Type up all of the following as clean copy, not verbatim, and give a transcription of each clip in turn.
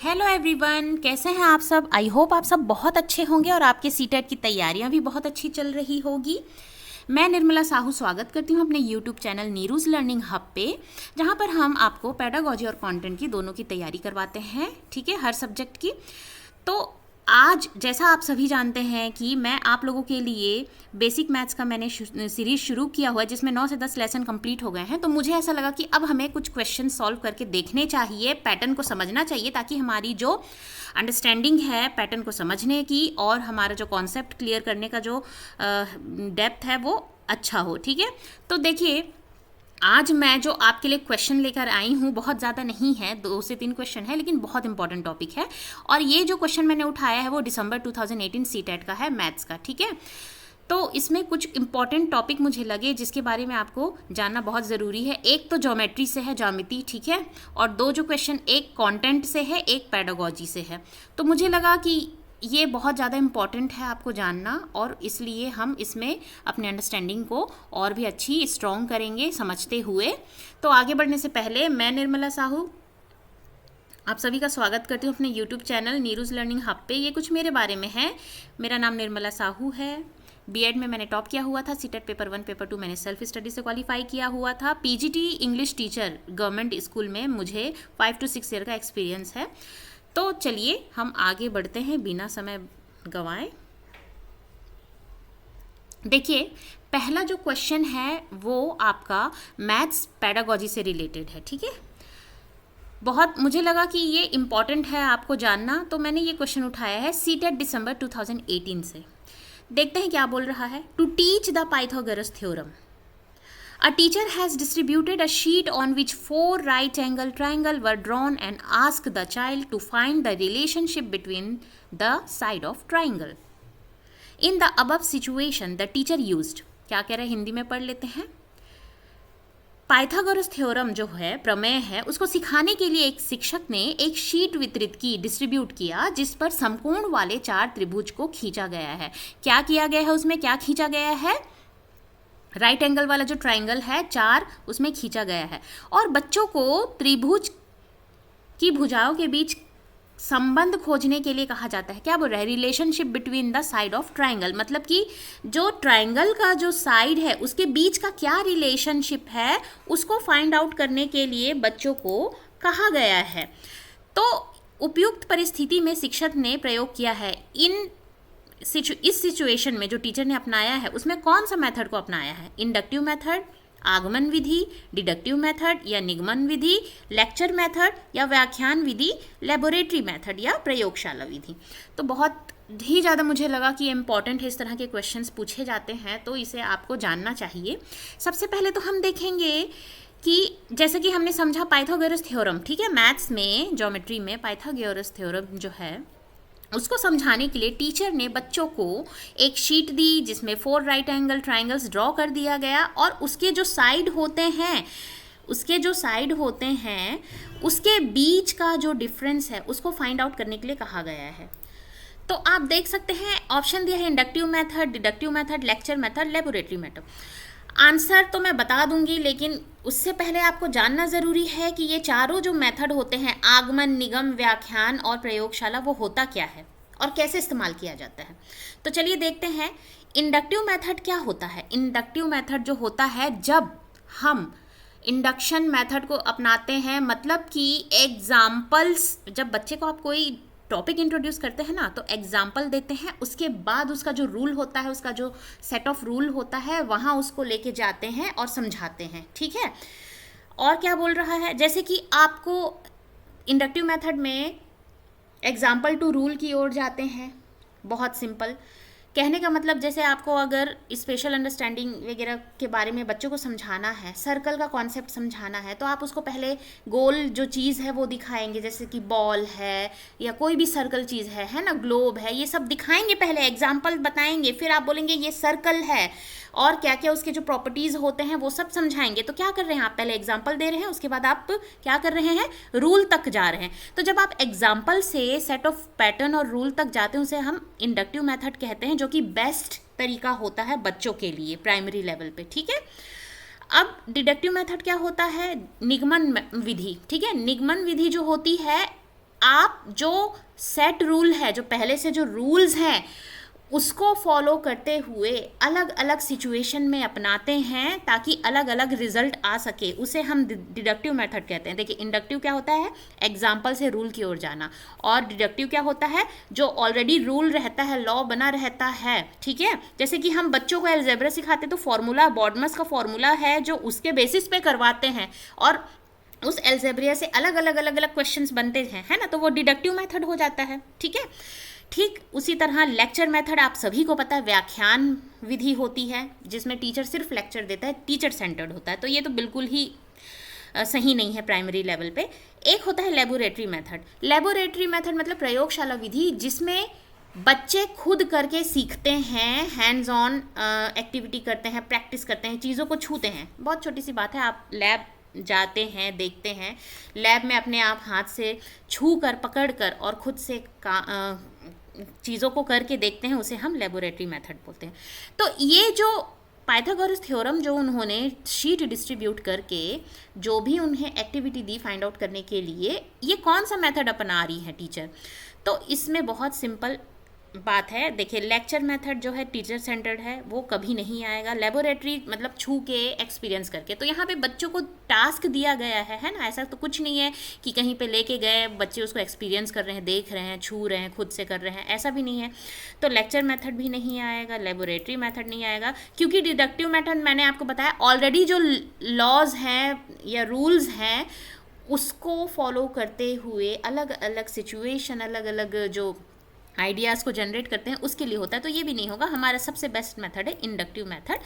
Hello everyone, कैसे हैं आप सब। आई होप आप सब बहुत अच्छे होंगे और आपके सीटेट की तैयारियां भी बहुत अच्छी चल रही होगी। मैं निर्मला साहू स्वागत करती हूं अपने यूट्यूब चैनल नीरूज लर्निंग हब पे, जहां पर हम आपको पेडागोजी और कंटेंट की दोनों की तैयारी करवाते हैं। ठीक है, हर सब्जेक्ट की। तो आज जैसा आप सभी जानते हैं कि मैं आप लोगों के लिए बेसिक मैथ्स का मैंने सीरीज शुरू किया हुआ है, जिसमें 9 से 10 लेसन कंप्लीट हो गए हैं। तो मुझे ऐसा लगा कि अब हमें कुछ क्वेश्चन सॉल्व करके देखने चाहिए, पैटर्न को समझना चाहिए, ताकि हमारी जो अंडरस्टैंडिंग है पैटर्न को समझने की और हमारा जो कॉन्सेप्ट क्लियर करने का जो डेप्थ है वो अच्छा हो। ठीक है, तो देखिए आज मैं जो आपके लिए क्वेश्चन लेकर आई हूँ, बहुत ज़्यादा नहीं है, 2 से 3 क्वेश्चन है, लेकिन बहुत इंपॉर्टेंट टॉपिक है। और ये जो क्वेश्चन मैंने उठाया है वो दिसंबर 2018 सीटेट का है, मैथ्स का। ठीक है, तो इसमें कुछ इंपॉर्टेंट टॉपिक मुझे लगे जिसके बारे में आपको जानना बहुत ज़रूरी है। एक तो ज्योमेट्री से है, ज्यामिति, ठीक है, और 2 जो क्वेश्चन, एक कंटेंट से है, एक पेडागोजी से है। तो मुझे लगा कि ये बहुत ज़्यादा इम्पॉर्टेंट है आपको जानना, और इसलिए हम इसमें अपने अंडरस्टैंडिंग को और भी अच्छी स्ट्रॉन्ग करेंगे समझते हुए। तो आगे बढ़ने से पहले मैं निर्मला साहू आप सभी का स्वागत करती हूँ अपने यूट्यूब चैनल नीरूज लर्निंग हब पे। ये कुछ मेरे बारे में है। मेरा नाम निर्मला साहू है। बीएड में मैंने टॉप किया हुआ था, सीटेट पेपर 1 पेपर 2 मैंने सेल्फ स्टडी से क्वालिफाई किया हुआ था। PGT English teacher government school में मुझे 5 to 6 ईयर का एक्सपीरियंस है। तो चलिए हम आगे बढ़ते हैं बिना समय गंवाए। देखिए, पहला जो क्वेश्चन है वो आपका मैथ्स पेडागोजी से रिलेटेड है। ठीक है, बहुत मुझे लगा कि ये इम्पॉर्टेंट है आपको जानना, तो मैंने ये क्वेश्चन उठाया है सीटेट दिसंबर 2018 से। देखते हैं क्या बोल रहा है। To teach the Pythagoras theorem, a teacher has distributed a sheet on which 4 right angle triangles were drawn and asked the child to find the relationship between the side of triangle. In the above situation, the teacher used, क्या कह रहे हैं हिंदी में पढ़ लेते हैं। Pythagoras theorem जो है, प्रमेय है, उसको सिखाने के लिए एक शिक्षक ने एक शीट वितरित की, डिस्ट्रीब्यूट किया, जिस पर समकोण वाले 4 त्रिभुज को खींचा गया है। क्या किया गया है उसमें, क्या खींचा गया है? राइट एंगल वाला जो ट्राइंगल है 4, उसमें खींचा गया है। और बच्चों को त्रिभुज की भुजाओं के बीच संबंध खोजने के लिए कहा जाता है। क्या बोल रहा है? Relationship between the side of triangle, मतलब कि जो ट्राइंगल का जो साइड है उसके बीच का क्या रिलेशनशिप है उसको फाइंड आउट करने के लिए बच्चों को कहा गया है। तो उपयुक्त परिस्थिति में शिक्षक ने प्रयोग किया है। इस सिचुएशन में जो टीचर ने अपनाया है उसमें कौन सा मेथड को अपनाया है? इंडक्टिव मेथड, आगमन विधि, डिडक्टिव मेथड या निगमन विधि, लेक्चर मेथड या व्याख्यान विधि, लेबोरेटरी मेथड या प्रयोगशाला विधि। तो बहुत ही ज़्यादा मुझे लगा कि इम्पॉर्टेंट है, इस तरह के क्वेश्चंस पूछे जाते हैं तो इसे आपको जानना चाहिए। सबसे पहले तो हम देखेंगे कि जैसे कि हमने समझा पाइथागोरस थ्योरम, ठीक है, मैथ्स में, ज्योमेट्री में पाइथागोरस थ्योरम जो है उसको समझाने के लिए टीचर ने बच्चों को एक शीट दी जिसमें 4 राइट एंगल ट्राइंगल्स ड्रॉ कर दिया गया, और उसके जो साइड होते हैं उसके बीच का जो डिफरेंस है उसको फाइंड आउट करने के लिए कहा गया है। तो आप देख सकते हैं ऑप्शन दिया है inductive method, deductive method, lecture method, laboratory method. Answer तो मैं बता दूंगी, लेकिन उससे पहले आपको जानना ज़रूरी है कि ये चारों जो मेथड होते हैं, आगमन, निगम, व्याख्यान और प्रयोगशाला, वो होता क्या है और कैसे इस्तेमाल किया जाता है। तो चलिए देखते हैं। इंडक्टिव मेथड क्या होता है? इंडक्टिव मेथड जो होता है, जब हम इंडक्शन मेथड को अपनाते हैं, मतलब कि एग्जाम्पल्स, जब बच्चे को आप कोई टॉपिक इंट्रोड्यूस करते हैं ना, तो एग्जाम्पल देते हैं, उसके बाद उसका जो रूल होता है, उसका जो सेट ऑफ रूल होता है, वहाँ उसको लेके जाते हैं और समझाते हैं। ठीक है, और क्या बोल रहा है, जैसे कि आपको इंडक्टिव मेथड में एग्जाम्पल टू रूल की ओर जाते हैं। बहुत सिंपल कहने का मतलब, जैसे आपको अगर स्पेशल अंडरस्टैंडिंग वगैरह के बारे में बच्चों को समझाना है, सर्कल का कॉन्सेप्ट समझाना है, तो आप उसको पहले गोल जो चीज़ है वो दिखाएंगे, जैसे कि बॉल है या कोई भी सर्कल चीज़ है ना, ग्लोब है, ये सब दिखाएंगे, पहले एग्जाम्पल बताएंगे, फिर आप बोलेंगे ये सर्कल है और क्या क्या उसके जो प्रॉपर्टीज़ होते हैं वो सब समझाएंगे। तो क्या कर रहे हैं आप? पहले एग्जाम्पल दे रहे हैं, उसके बाद आप क्या कर रहे हैं? रूल तक जा रहे हैं। तो जब आप एग्जाम्पल से सेट ऑफ पैटर्न और रूल तक जाते हैं उसे हम इंडक्टिव मेथड कहते हैं, जो कि बेस्ट तरीका होता है बच्चों के लिए प्राइमरी लेवल पे। ठीक है, अब डिडक्टिव मेथड क्या होता है? निगमन विधि। ठीक है, निगमन विधि जो होती है, आप जो सेट रूल है, जो पहले से जो रूल्स हैं उसको फॉलो करते हुए अलग अलग सिचुएशन में अपनाते हैं ताकि अलग अलग रिजल्ट आ सके, उसे हम डिडक्टिव मेथड कहते हैं। देखिए इंडक्टिव क्या होता है, एग्जाम्पल से रूल की ओर जाना, और डिडक्टिव क्या होता है, जो ऑलरेडी रूल रहता है, लॉ बना रहता है, ठीक है। जैसे कि हम बच्चों को अलजेब्रा सिखाते तो फॉर्मूला, बॉडमस का फॉर्मूला है जो उसके बेसिस पे करवाते हैं, और उस अलजेब्रिया से अलग अलग क्वेश्चंस बनते हैं, है ना, तो वो डिडक्टिव मेथड हो जाता है, ठीक है। ठीक उसी तरह लेक्चर मेथड आप सभी को पता है, व्याख्यान विधि होती है जिसमें टीचर सिर्फ लेक्चर देता है, टीचर सेंटर्ड होता है, तो ये तो बिल्कुल ही सही नहीं है प्राइमरी लेवल पे। एक होता है लेबोरेटरी मेथड। लेबोरेटरी मेथड मतलब प्रयोगशाला विधि, जिसमें बच्चे खुद करके सीखते हैं, हैंड्स ऑन एक्टिविटी करते हैं, प्रैक्टिस करते हैं, चीज़ों को छूते हैं। बहुत छोटी सी बात है, आप लैब जाते हैं, देखते हैं, लैब में अपने आप हाथ से छू कर, पकड़ कर और खुद से चीज़ों को करके देखते हैं, उसे हम लेबोरेटरी मेथड बोलते हैं। तो ये जो पाइथागोरस थ्योरम जो उन्होंने शीट डिस्ट्रीब्यूट करके जो भी उन्हें एक्टिविटी दी फाइंड आउट करने के लिए, ये कौन सा मेथड अपना रही है टीचर, तो इसमें बहुत सिंपल बात है। देखिए लेक्चर मेथड जो है टीचर सेंटर्ड है, वो कभी नहीं आएगा। लेबोरेटरी मतलब छू के एक्सपीरियंस करके, तो यहाँ पे बच्चों को टास्क दिया गया है ना, ऐसा तो कुछ नहीं है कि कहीं पे लेके गए बच्चे उसको एक्सपीरियंस कर रहे हैं, देख रहे हैं, छू रहे हैं, खुद से कर रहे हैं, ऐसा भी नहीं है। तो लेक्चर मेथड भी नहीं आएगा, लेबोरेटरी मेथड नहीं आएगा, क्योंकि डिडक्टिव मेथड मैंने आपको बताया ऑलरेडी जो लॉज हैं या रूल्स हैं उसको फॉलो करते हुए अलग अलग सिचुएशन, अलग अलग जो आइडियाज़ को जनरेट करते हैं उसके लिए होता है। तो ये भी नहीं होगा। हमारा सबसे बेस्ट मेथड है इंडक्टिव मेथड।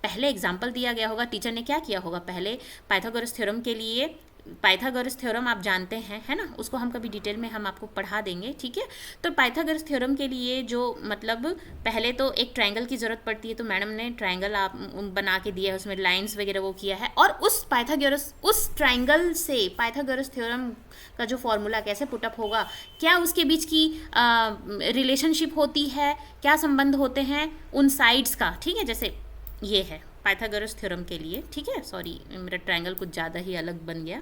पहले एग्जांपल दिया गया होगा, टीचर ने क्या किया होगा, पहले पाइथागोरस थ्योरम के लिए, पाइथागोरस थ्योरम आप जानते हैं, है ना, उसको हम कभी डिटेल में हम आपको पढ़ा देंगे, ठीक है। तो पाइथागोरस थ्योरम के लिए जो मतलब पहले तो एक ट्रायंगल की ज़रूरत पड़ती है, तो मैडम ने ट्रायंगल आप बना के दिया है, उसमें लाइंस वगैरह वो किया है, और उस ट्रायंगल से पाइथागोरस थ्योरम का जो फॉर्मूला कैसे पुटअप होगा, क्या उसके बीच की रिलेशनशिप होती है, क्या संबंध होते हैं उन साइड्स का, ठीक है। जैसे ये है पाइथागोरस थ्योरम के लिए, ठीक है, सॉरी मेरा ट्रायंगल कुछ ज़्यादा ही अलग बन गया,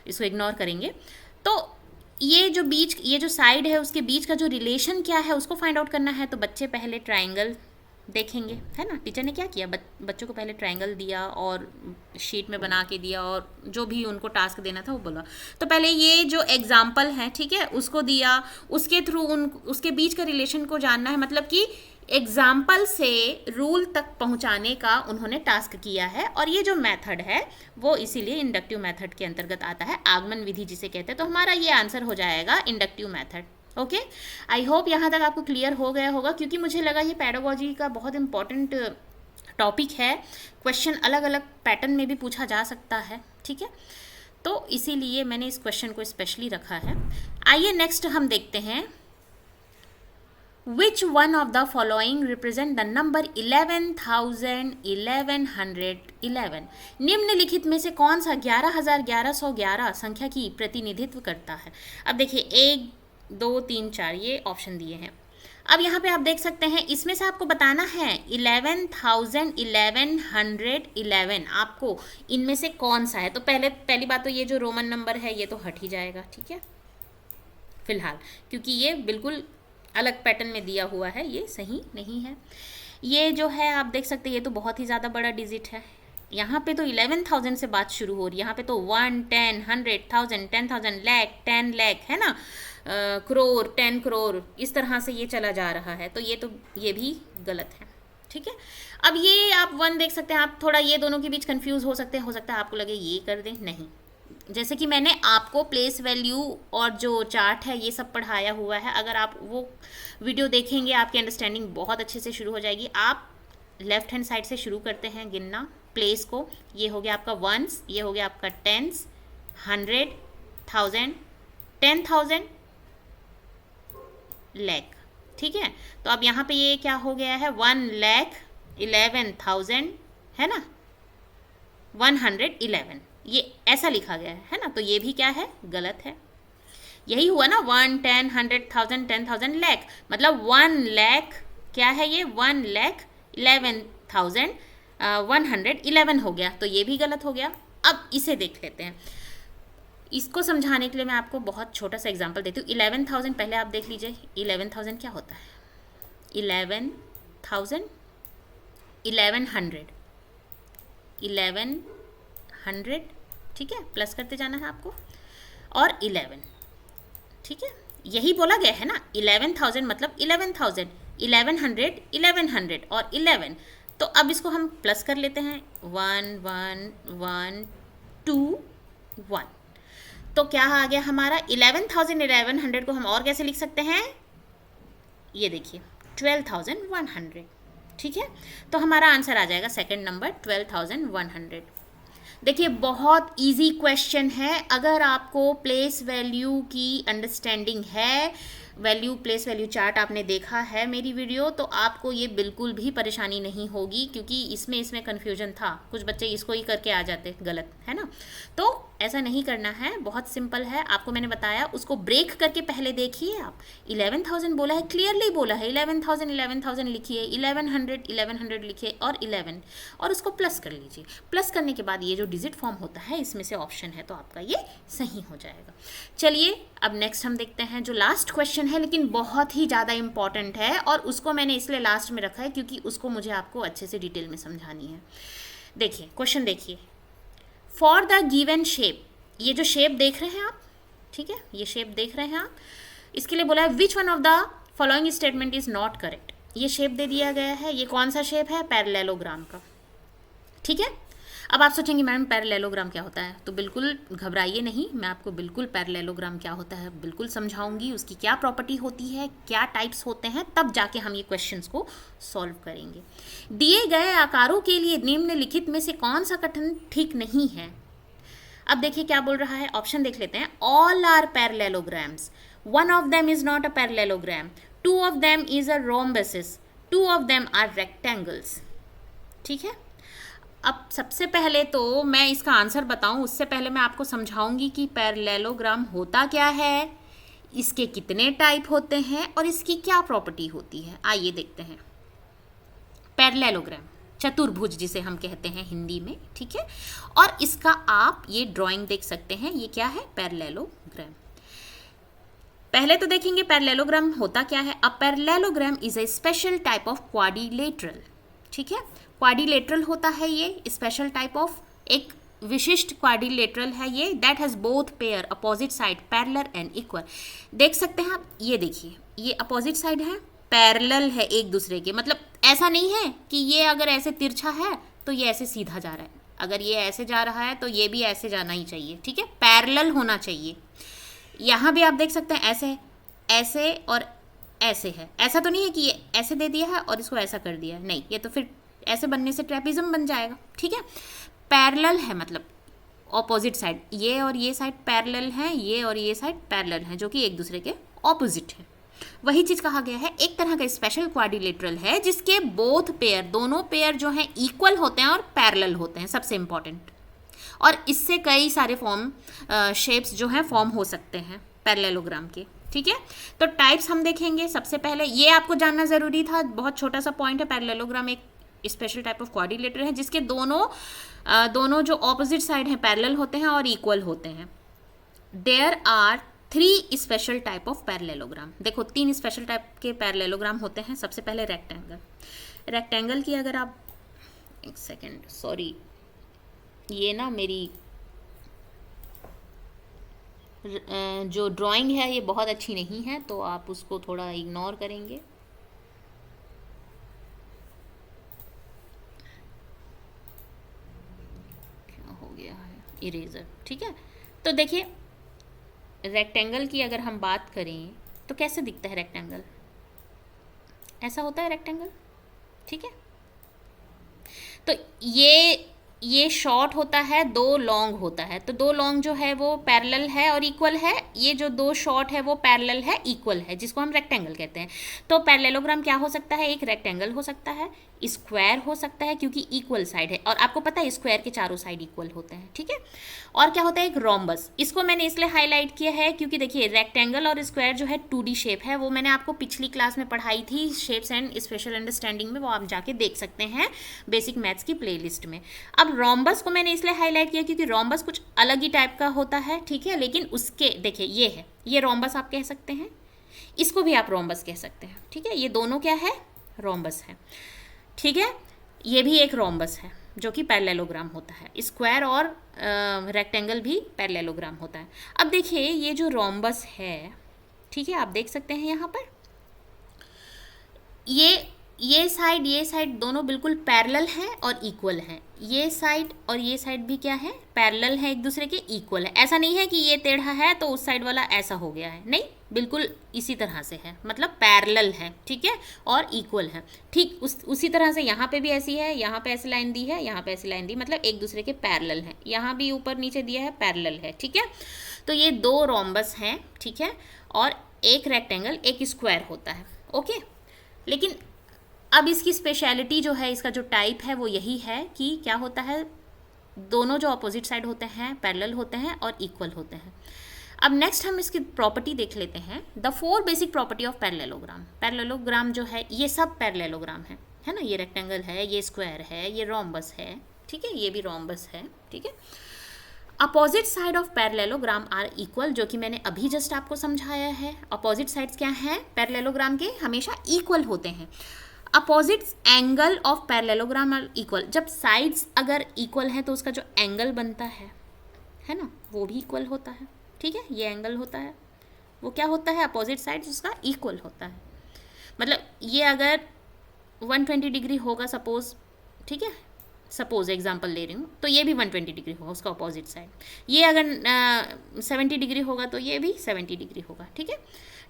इसको इग्नोर करेंगे। तो ये जो साइड है उसके बीच का जो रिलेशन क्या है उसको फाइंड आउट करना है। तो बच्चे पहले ट्रायंगल देखेंगे, है ना, टीचर ने क्या किया, बच्चों को पहले ट्रायंगल दिया और शीट में बना के दिया, और जो भी उनको टास्क देना था वो बोला। तो पहले ये जो एग्जाम्पल है, ठीक है, उसको दिया, उसके थ्रू उसके बीच का रिलेशन को जानना है, मतलब कि एग्जाम्पल से रूल तक पहुंचाने का उन्होंने टास्क किया है। और ये जो मेथड है वो इसीलिए इंडक्टिव मेथड के अंतर्गत आता है, आगमन विधि जिसे कहते हैं। तो हमारा ये आंसर हो जाएगा inductive method. Okay, I hope यहाँ तक आपको क्लियर हो गया होगा, क्योंकि मुझे लगा ये पेडागोजी का बहुत इंपॉर्टेंट टॉपिक है, क्वेश्चन अलग अलग पैटर्न में भी पूछा जा सकता है, ठीक है, तो इसीलिए मैंने इस क्वेश्चन को स्पेशली रखा है। आइए नेक्स्ट हम देखते हैं, Which one of the following represent the number 11,1111? निम्नलिखित में से कौन सा 11,1111 संख्या की प्रतिनिधित्व करता है। अब देखिए 1 2 3 4 ये ऑप्शन दिए हैं। अब यहाँ पे आप देख सकते हैं, इसमें से आपको बताना है 11,1111 आपको इनमें से कौन सा है। तो पहली बात तो ये जो रोमन नंबर है ये तो हट ही जाएगा, ठीक है, फिलहाल, क्योंकि ये बिल्कुल अलग पैटर्न में दिया हुआ है, ये सही नहीं है। ये जो है आप देख सकते हैं, ये तो बहुत ही ज़्यादा बड़ा डिजिट है। यहाँ पे तो 11,000 से बात शुरू हो रही है, यहाँ पे तो 1 10 100 1000 10,000 लाख 10 लाख, है ना, करोड़ 10 करोड़, इस तरह से ये चला जा रहा है। तो ये भी गलत है, ठीक है। अब ये आप 1 देख सकते हैं, आप थोड़ा ये दोनों के बीच कंफ्यूज हो सकते हैं, आपको लगे ये कर दें, नहीं। जैसे कि मैंने आपको प्लेस वैल्यू और जो चार्ट है ये सब पढ़ाया हुआ है, अगर आप वो वीडियो देखेंगे आपकी अंडरस्टैंडिंग बहुत अच्छे से शुरू हो जाएगी। आप लेफ्ट हैंड साइड से शुरू करते हैं गिनना प्लेस को, ये हो गया आपका 1s, ये हो गया आपका 10s, 100 1000 10,000 लाख, ठीक है। तो अब यहाँ पे ये क्या हो गया है, 1,11,000, है ना, 111, ये ऐसा लिखा गया है ना, तो ये भी क्या है, गलत है। यही हुआ ना, 1 10 100 1000 10,000 लाख, मतलब 1 लाख क्या है, ये 1,11,111 हो गया, तो ये भी गलत हो गया। अब इसे देख लेते हैं, इसको समझाने के लिए मैं आपको बहुत छोटा सा एग्जांपल देती हूँ। 11,000 पहले आप देख लीजिए, 11,000 क्या होता है? 11,000, 1100, 1100, ठीक है, प्लस करते जाना है आपको, और 11, ठीक है, यही बोला गया है ना। 11,000 मतलब 11,000, 1100, 1100 और 11। तो अब इसको हम प्लस कर लेते हैं, 1 1 1 2 1। तो क्या आ गया हमारा? 11,000, 1100 को हम और कैसे लिख सकते हैं? ये देखिए 12,100, ठीक है। तो हमारा आंसर आ जाएगा सेकंड नंबर 12,100। देखिए बहुत इजी क्वेश्चन है। अगर आपको प्लेस वैल्यू की अंडरस्टैंडिंग है, वैल्यू प्लेस वैल्यू चार्ट आपने देखा है मेरी वीडियो, तो आपको ये बिल्कुल भी परेशानी नहीं होगी, क्योंकि इसमें कन्फ्यूजन था, कुछ बच्चे इसको ही करके आ जाते गलत, है ना। तो ऐसा नहीं करना है, बहुत सिंपल है। आपको मैंने बताया, उसको ब्रेक करके पहले देखिए आप। 11,000 बोला है, क्लियरली बोला है, 11,000 11,000 लिखिए, 1100 1100 लिखिए और 11, और उसको प्लस कर लीजिए। प्लस करने के बाद ये जो डिजिट फॉर्म होता है, इसमें से ऑप्शन है, तो आपका ये सही हो जाएगा। चलिए अब नेक्स्ट हम देखते हैं, जो लास्ट क्वेश्चन है, लेकिन बहुत ही ज़्यादा इंपॉर्टेंट है, और उसको मैंने इसलिए लास्ट में रखा है क्योंकि उसको मुझे आपको अच्छे से डिटेल में समझानी है। देखिए क्वेश्चन देखिए, फॉर द गिवन शेप, ये जो शेप देख रहे हैं आप, ठीक है, ये शेप देख रहे हैं आप, इसके लिए बोला है which one of the following statement is not correct. ये शेप दे दिया गया है, ये कौन सा शेप है? पैरेललोग्राम का, ठीक है। अब आप सोचेंगे मैम पैरेललोग्राम क्या होता है, तो बिल्कुल घबराइए नहीं, मैं आपको बिल्कुल पैरेललोग्राम क्या होता है बिल्कुल समझाऊंगी, उसकी क्या प्रॉपर्टी होती है, क्या टाइप्स होते हैं, तब जाके हम ये क्वेश्चंस को सॉल्व करेंगे। दिए गए आकारों के लिए निम्नलिखित में से कौन सा कथन ठीक नहीं है? अब देखिए क्या बोल रहा है, ऑप्शन देख लेते हैं। All are parallelograms, one of them is not a parallelogram, two of them is a rhombuses, two of them are rectangles, ठीक है। अब सबसे पहले तो मैं इसका आंसर बताऊं, उससे पहले मैं आपको समझाऊंगी कि पैरेललोग्राम होता क्या है, इसके कितने टाइप होते हैं और इसकी क्या प्रॉपर्टी होती है। आइए देखते हैं। पैरेललोग्राम, चतुर्भुज जिसे हम कहते हैं हिंदी में, ठीक है। और इसका आप ये ड्राइंग देख सकते हैं, ये क्या है? पैरेललोग्राम। पहले तो देखेंगे पैरेललोग्राम होता क्या है। A parallelogram is a special type of quadrilateral, ठीक है। क्वाड्रिलेटरल होता है ये, स्पेशल टाइप ऑफ, एक विशिष्ट क्वाड्रिलेटरल है ये, that has both pair opposite side parallel and equal. देख सकते हैं आप, ये देखिए, ये अपोजिट साइड है, पैरेलल है एक दूसरे के, मतलब ऐसा नहीं है कि ये अगर ऐसे तिरछा है तो ये ऐसे सीधा जा रहा है, अगर ये ऐसे जा रहा है तो ये भी ऐसे जाना ही चाहिए, ठीक है, पैरेलल होना चाहिए। यहाँ भी आप देख सकते हैं ऐसे, ऐसे और ऐसे है, ऐसा तो नहीं है कि ये ऐसे दे दिया है और इसको ऐसा कर दिया है, नहीं, ये तो फिर ऐसे बनने से ट्रेपिज्म बन जाएगा, ठीक है। पैरेलल है मतलब ऑपोजिट साइड, ये और ये साइड पैरेलल हैं, ये और ये साइड पैरेलल हैं, जो कि एक दूसरे के ऑपोजिट है। वही चीज़ कहा गया है, एक तरह का स्पेशल क्वाड्रिलेटरल है जिसके बोथ पेयर, दोनों पेयर जो हैं इक्वल होते हैं और पैरेलल होते हैं, सबसे इंपॉर्टेंट। और इससे कई सारे फॉर्म, शेप्स जो हैं फॉर्म हो सकते हैं पैरेललोग्राम के, ठीक है। तो टाइप्स हम देखेंगे। सबसे पहले ये आपको जानना ज़रूरी था, बहुत छोटा सा पॉइंट है, पैरेललोग्राम एक स्पेशल टाइप ऑफ क्वाड्रिलेटरल है जिसके दोनों जो ऑपोजिट साइड हैं पैरेलल होते हैं और इक्वल होते हैं। There are 3 special type of parallelogram. देखो 3 स्पेशल टाइप के पैरेललोग्राम होते हैं। सबसे पहले रेक्टेंगल। रेक्टेंगल की अगर आप, एक सेकेंड, सॉरी, ये ना मेरी जो ड्राइंग है ये बहुत अच्छी नहीं है, तो आप उसको थोड़ा इग्नोर करेंगे। क्या हो गया है? इरेजर, ठीक है। तो देखिए रेक्टेंगल की अगर हम बात करें तो कैसे दिखता है रेक्टेंगल? ऐसा होता है रेक्टेंगल, ठीक है। तो ये शॉर्ट होता है, 2 लॉन्ग होता है, तो 2 लॉन्ग जो है वो पैरेलल है और इक्वल है, ये जो 2 शॉर्ट है वो पैरेलल है, इक्वल है, जिसको हम रेक्टेंगल कहते हैं। तो पैरेललोग्राम क्या हो सकता है? एक रेक्टेंगल हो सकता है, स्क्वायर हो सकता है क्योंकि इक्वल साइड है, और आपको पता है स्क्वायर के चारों साइड इक्वल होते हैं, ठीक है। और क्या होता है, एक रोम्बस। इसको मैंने इसलिए हाईलाइट किया है क्योंकि देखिए रेक्टेंगल और स्क्वायर जो है 2D शेप है, वो मैंने आपको पिछली क्लास में पढ़ाई थी शेप्स एंड स्पेशल अंडरस्टैंडिंग में, वो आप जाके देख सकते हैं बेसिक मैथ्स की प्लेलिस्ट में। अब रोम्बस को मैंने इसलिए हाईलाइट किया क्योंकि रोम्बस कुछ अलग ही टाइप का होता है, ठीक है। लेकिन उसके देखिए ये है, ये रोम्बस आप कह सकते हैं, इसको भी आप रोम्बस कह सकते हैं, ठीक है। ये दोनों क्या है, रोम्बस है, ठीक है। ये भी एक रोम्बस है जो कि पैरेललोग्राम होता है। स्क्वायर और रेक्टेंगल भी पैरेललोग्राम होता है। अब देखिए ये जो रोम्बस है, ठीक है, आप देख सकते हैं यहाँ पर ये साइड दोनों बिल्कुल पैरेलल हैं और इक्वल हैं। ये साइड और ये साइड भी क्या है, पैरेलल है एक दूसरे के, इक्वल है। ऐसा नहीं है कि ये टेढ़ा है तो उस साइड वाला ऐसा हो गया है, नहीं, बिल्कुल इसी तरह से है, मतलब पैरेलल है, ठीक है, और इक्वल है। ठीक उसी तरह से यहाँ पे भी ऐसी है, यहाँ पे ऐसी लाइन दी है, यहाँ पे ऐसी लाइन दी, मतलब एक दूसरे के पैरेलल हैं। यहाँ भी ऊपर नीचे दिया है, पैरेलल है, ठीक है। तो ये दो रोम्बस हैं, ठीक है, और एक रेक्टेंगल एक स्क्वायर होता है, ओके। लेकिन अब इसकी स्पेशलिटी जो है, इसका जो टाइप है वो यही है कि क्या होता है, दोनों जो अपोजिट साइड होते हैं पैरेलल होते हैं और इक्वल होते हैं। अब नेक्स्ट हम इसकी प्रॉपर्टी देख लेते हैं, the 4 basic property of parallelogram. Parallelogram जो है ये सब पैरेललोग्राम है ना, ये रेक्टेंगल है, ये स्क्वायर है, ये रोम्बस है, ठीक है, ये भी रोम्बस है, ठीक है। Opposite side of parallelogram are equal, जो कि मैंने अभी जस्ट आपको समझाया है। अपोजिट साइड्स क्या हैं पैरेललोग्राम के, हमेशा इक्वल होते हैं। Opposite angle of parallelogram are equal, जब साइड्स अगर इक्वल हैं तो उसका जो एंगल बनता है ना, वो भी इक्वल होता है, ठीक है। ये एंगल होता है, वो क्या होता है, अपोजिट साइड्स उसका इक्वल होता है। मतलब ये अगर 120 डिग्री होगा सपोज, ठीक है, सपोज एग्जांपल ले रही हूँ, तो ये भी 120 डिग्री होगा उसका अपोजिट साइड। ये अगर 70 डिग्री होगा तो ये भी 70 डिग्री होगा, ठीक है।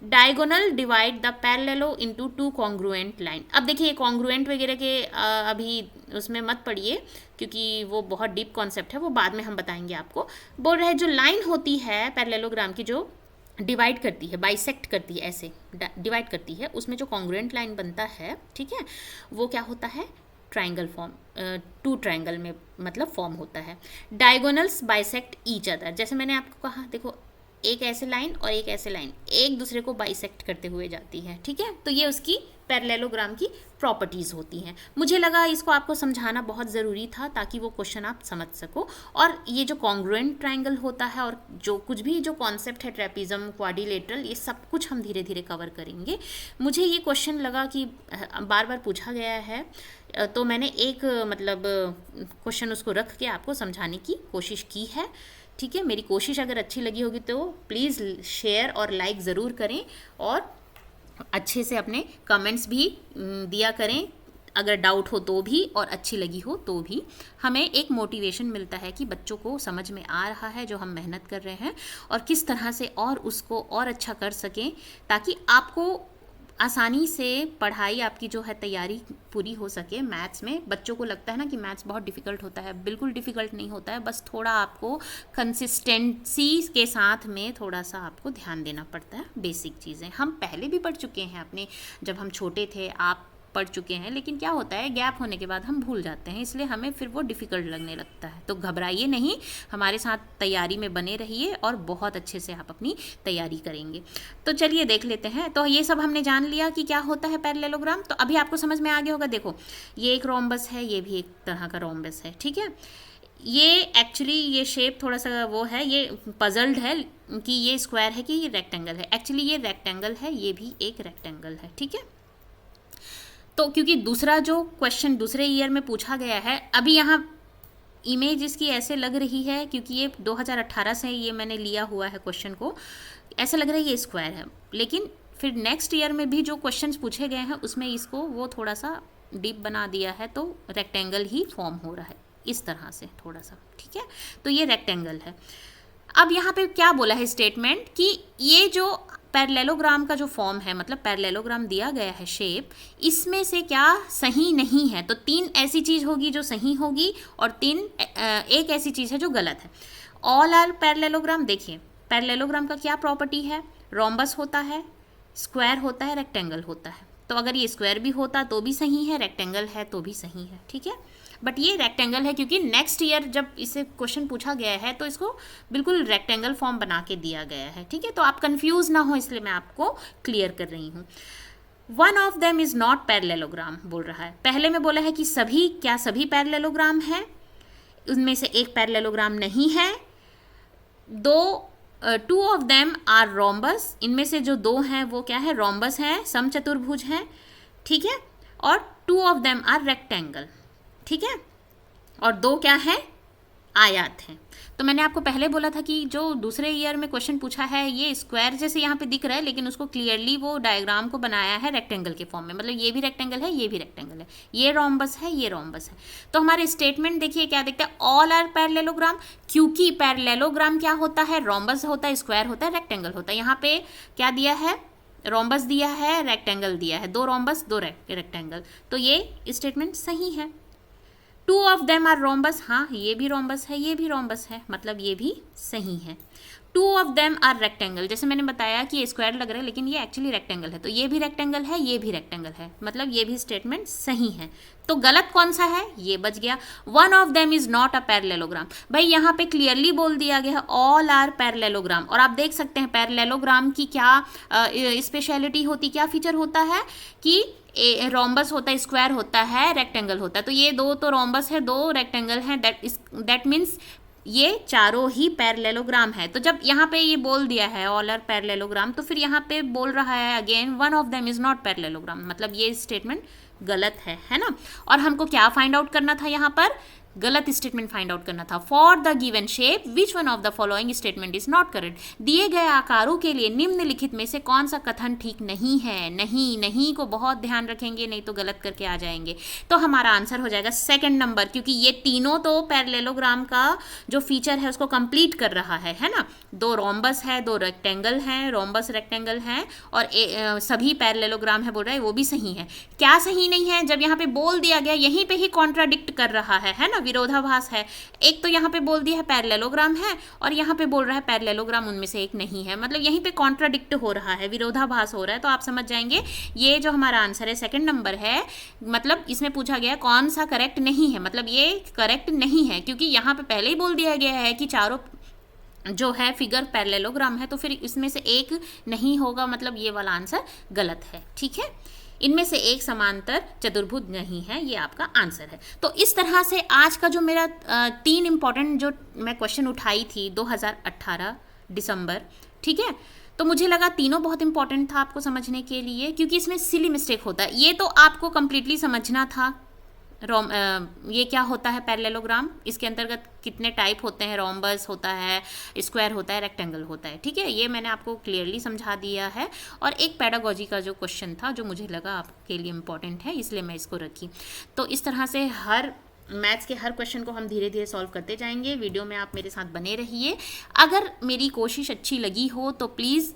Diagonal divide the parallelo into 2 congruent line. अब देखिए कॉन्ग्रुएंट वगैरह के अभी उसमें मत पढ़िए क्योंकि वो बहुत डीप कॉन्सेप्ट है, वो बाद में हम बताएंगे आपको। बोल रहे हैं जो लाइन होती है पैरेललोग्राम की, जो डिवाइड करती है, बाइसेक्ट करती है, ऐसे डिवाइड करती है, उसमें जो कॉन्ग्रुएंट लाइन बनता है, ठीक है, वो क्या होता है, ट्राइंगल फॉर्म, 2 ट्राइंगल में मतलब फॉर्म होता है। डायगोनल्स बाइसेक्ट ईच अदर, जैसे मैंने आपको कहा, देखो एक ऐसे लाइन और एक ऐसे लाइन एक दूसरे को बाइसेक्ट करते हुए जाती है, ठीक है। तो ये उसकी पैरेललोग्राम की प्रॉपर्टीज़ होती हैं। मुझे लगा इसको आपको समझाना बहुत ज़रूरी था ताकि वो क्वेश्चन आप समझ सको। और ये जो कॉन्ग्रुएंट ट्राइंगल होता है और जो कुछ भी जो कॉन्सेप्ट है, ट्रेपिज्म, क्वाड्रिलेटरल, ये सब कुछ हम धीरे धीरे कवर करेंगे। मुझे ये क्वेश्चन लगा कि बार बार पूछा गया है, तो मैंने एक मतलब क्वेश्चन उसको रख के आपको समझाने की कोशिश की है, ठीक है। मेरी कोशिश अगर अच्छी लगी होगी तो प्लीज़ शेयर और लाइक ज़रूर करें, और अच्छे से अपने कमेंट्स भी दिया करें, अगर डाउट हो तो भी और अच्छी लगी हो तो भी। हमें एक मोटिवेशन मिलता है कि बच्चों को समझ में आ रहा है जो हम मेहनत कर रहे हैं, और किस तरह से और उसको और अच्छा कर सकें, ताकि आपको आसानी से पढ़ाई आपकी जो है तैयारी पूरी हो सके। मैथ्स में बच्चों को लगता है ना कि मैथ्स बहुत डिफ़िकल्ट होता है, बिल्कुल डिफ़िकल्ट नहीं होता है, बस थोड़ा आपको कंसिस्टेंसी के साथ में थोड़ा सा आपको ध्यान देना पड़ता है। बेसिक चीज़ें हम पहले भी पढ़ चुके हैं अपने, जब हम छोटे थे आप पढ़ चुके हैं, लेकिन क्या होता है गैप होने के बाद हम भूल जाते हैं, इसलिए हमें फिर वो डिफ़िकल्ट लगने लगता है। तो घबराइए नहीं, हमारे साथ तैयारी में बने रहिए और बहुत अच्छे से आप अपनी तैयारी करेंगे। तो चलिए देख लेते हैं। तो ये सब हमने जान लिया कि क्या होता है पैरेललोग्राम, तो अभी आपको समझ में आ गया होगा। देखो ये एक रोम्बस है, ये भी एक तरह का रोम्बस है, ठीक है। ये एक्चुअली ये शेप थोड़ा सा वो है, ये पजल्ड है कि ये स्क्वायर है कि ये रेक्टेंगल है। एक्चुअली ये रेक्टेंगल है, ये भी एक रेक्टेंगल है, ठीक है। तो क्योंकि दूसरा जो क्वेश्चन दूसरे ईयर में पूछा गया है, अभी यहाँ इमेज इसकी ऐसे लग रही है क्योंकि ये 2018 से ये मैंने लिया हुआ है क्वेश्चन को, ऐसा लग रहा है ये स्क्वायर है, लेकिन फिर नेक्स्ट ईयर में भी जो क्वेश्चंस पूछे गए हैं उसमें इसको वो थोड़ा सा डीप बना दिया है, तो रेक्टेंगल ही फॉर्म हो रहा है इस तरह से थोड़ा सा, ठीक है। तो ये रेक्टेंगल है। अब यहाँ पे क्या बोला है स्टेटमेंट कि ये जो पैरेललोग्राम का जो फॉर्म है, मतलब पैरेललोग्राम दिया गया है शेप, इसमें से क्या सही नहीं है। तो 3 ऐसी चीज़ होगी जो सही होगी और 1 ऐसी चीज़ है जो गलत है। All are parallelogram. देखिए पैरेललोग्राम का क्या प्रॉपर्टी है, रोम्बस होता है, स्क्वायर होता है, रेक्टेंगल होता है, तो अगर ये स्क्वायर भी होता तो भी सही है, रेक्टेंगल है तो भी सही है, ठीक है। बट ये रेक्टेंगल है क्योंकि नेक्स्ट ईयर जब इसे क्वेश्चन पूछा गया है तो इसको बिल्कुल रेक्टेंगल फॉर्म बना के दिया गया है, ठीक है। तो आप कंफ्यूज ना हो इसलिए मैं आपको क्लियर कर रही हूँ। One of them is not parallelogram बोल रहा है। पहले में बोला है कि सभी, क्या सभी पैरेललोग्राम है, उनमें से एक पैरेललोग्राम नहीं है। Two of them are rhombus, इनमें से जो दो हैं वो क्या है, रोम्बस है, समचतुर्भुज है, ठीक है। और two of them are rectangle, ठीक है। और दो क्या है, आयत हैं। तो मैंने आपको पहले बोला था कि जो दूसरे ईयर में क्वेश्चन पूछा है ये स्क्वायर जैसे यहाँ पे दिख रहा है, लेकिन उसको क्लियरली वो डायग्राम को बनाया है रेक्टेंगल के फॉर्म में, मतलब ये भी रेक्टेंगल है, ये भी रेक्टेंगल है, ये रोम्बस है, ये रोम्बस है। तो हमारे स्टेटमेंट देखिए क्या दिखता है, ऑल आर पैरेललोग्राम, क्योंकि पैरेललोग्राम क्या होता है, रोम्बस होता है, स्क्वायर होता है, रेक्टेंगल होता है। यहाँ पे क्या दिया है, रोम्बस दिया है, रेक्टेंगल दिया है, दो रोम्बस दो रेक्टेंगल, तो ये स्टेटमेंट सही है। Two of them are rhombus, हाँ ये भी रोम्बस है, ये भी रोम्बस है, मतलब ये भी सही है। Two of them are rectangle, जैसे मैंने बताया कि ये स्क्वायर लग रहा है लेकिन ये एक्चुअली रेक्टेंगल है, तो ये भी रेक्टेंगल है, ये भी रेक्टेंगल है, मतलब ये भी स्टेटमेंट सही है। तो गलत कौन सा है, ये बच गया। One of them is not a parallelogram, भाई यहाँ पे क्लियरली बोल दिया गया है ऑल आर पैरेललोग्राम। और आप देख सकते हैं पैरेललोग्राम की क्या स्पेशलिटी होती, क्या फीचर होता है कि रोम्बस होता है, स्क्वायर होता है, रेक्टेंगल होता है। तो ये दो तो रोम्बस है, दो रेक्टेंगल है, दैट मीन्स ये चारों ही पैरेललोग्राम है। तो जब यहाँ पे ये बोल दिया है ऑल आर पैरेललोग्राम, तो फिर यहाँ पे बोल रहा है again one of them is not parallelogram, मतलब ये स्टेटमेंट गलत है ना। और हमको क्या फाइंड आउट करना था, यहाँ पर गलत स्टेटमेंट फाइंड आउट करना था। For the given shape which one of the following statement is not correct, दिए गए आकारों के लिए निम्नलिखित में से कौन सा कथन ठीक नहीं है। नहीं को बहुत ध्यान रखेंगे, नहीं तो गलत करके आ जाएंगे। तो हमारा आंसर हो जाएगा सेकंड नंबर, क्योंकि ये तीनों तो पैरेललोग्राम का जो फीचर है उसको कंप्लीट कर रहा है ना। दो रोम्बस है, दो रेक्टेंगल हैं, रोम्बस रेक्टेंगल हैं, और सभी पैरेललोग्राम है बोल रहा है, वो भी सही है। क्या सही नहीं है, जब यहाँ पे बोल दिया गया यहीं पे ही कॉन्ट्राडिक्ट कर रहा है ना, विरोधाभास है। एक तो यहाँ पे बोल दिया है पैरेललोग्राम है, और यहाँ पे बोल रहा है पैरेललोग्राम उनमें से एक नहीं है, मतलब यहीं पे कॉन्ट्राडिक्ट हो रहा है, विरोधाभास हो रहा है। तो आप समझ जाएंगे ये जो हमारा आंसर है सेकंड नंबर है, मतलब इसमें पूछा गया कौन सा करेक्ट नहीं है, मतलब ये करेक्ट नहीं है, क्योंकि यहाँ पे पहले ही बोल दिया गया है कि चारों जो है फिगर पैरेललोग्राम है, तो फिर इसमें से एक नहीं होगा, मतलब ये वाला आंसर गलत है, ठीक है। इनमें से एक समांतर चतुर्भुज नहीं है, ये आपका आंसर है। तो इस तरह से आज का जो मेरा 3 इंपॉर्टेंट जो मैं क्वेश्चन उठाई थी 2018 दिसंबर, ठीक है, तो मुझे लगा तीनों बहुत इंपॉर्टेंट था आपको समझने के लिए, क्योंकि इसमें सिली मिस्टेक होता है, ये तो आपको कंप्लीटली समझना था। ये क्या होता है पैरेललोग्राम, इसके अंतर्गत कितने टाइप होते हैं, रोम्बस होता है, स्क्वायर होता है, रेक्टेंगल होता है, ठीक है, ये मैंने आपको क्लियरली समझा दिया है। और एक पेडागोजी का जो क्वेश्चन था जो मुझे लगा आपके लिए इम्पॉर्टेंट है, इसलिए मैं इसको रखी। तो इस तरह से हर मैथ्स के हर क्वेश्चन को हम धीरे धीरे सॉल्व करते जाएंगे। वीडियो में आप मेरे साथ बने रहिए। अगर मेरी कोशिश अच्छी लगी हो तो प्लीज़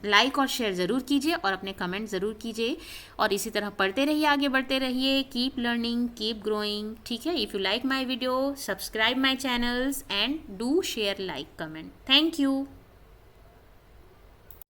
लाइक और शेयर ज़रूर कीजिए और अपने कमेंट ज़रूर कीजिए, और इसी तरह पढ़ते रहिए, आगे बढ़ते रहिए। कीप लर्निंग, कीप ग्रोइंग, ठीक है। If you like my video, subscribe my channels and do share, like, comment. Thank you.